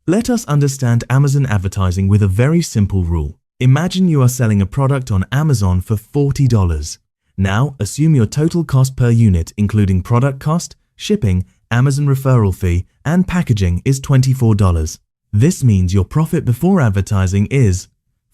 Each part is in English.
Let us understand Amazon advertising with a very simple rule. Imagine you are selling a product on Amazon for $40. Now, assume your total cost per unit, including product cost, shipping, Amazon referral fee, and packaging, is $24. This means your profit before advertising is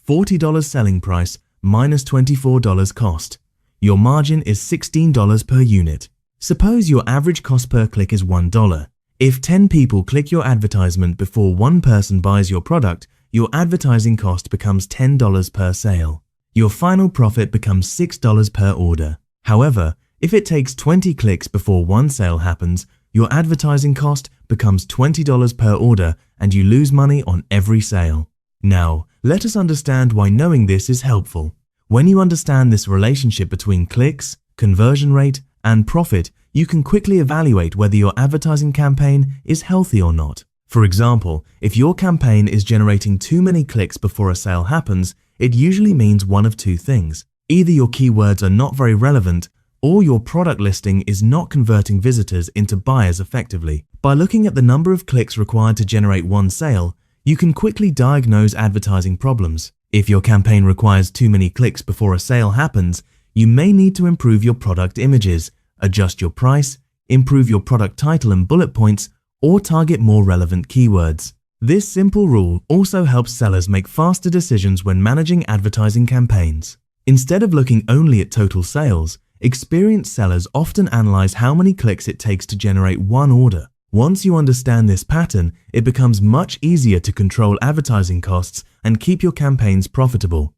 $40 selling price minus $24 cost. Your margin is $16 per unit. Suppose your average cost per click is $1. If 10 people click your advertisement before one person buys your product, your advertising cost becomes $10 per sale. Your final profit becomes $6 per order. However, if it takes 20 clicks before one sale happens, your advertising cost becomes $20 per order and you lose money on every sale. Now, let us understand why knowing this is helpful. When you understand this relationship between clicks, conversion rate, and profit, you can quickly evaluate whether your advertising campaign is healthy or not. For example, if your campaign is generating too many clicks before a sale happens, it usually means one of two things. Either your keywords are not very relevant, or your product listing is not converting visitors into buyers effectively. By looking at the number of clicks required to generate one sale, you can quickly diagnose advertising problems. If your campaign requires too many clicks before a sale happens, you may need to improve your product images, adjust your price, improve your product title and bullet points, or target more relevant keywords. This simple rule also helps sellers make faster decisions when managing advertising campaigns. Instead of looking only at total sales, experienced sellers often analyze how many clicks it takes to generate one order. Once you understand this pattern, it becomes much easier to control advertising costs and keep your campaigns profitable.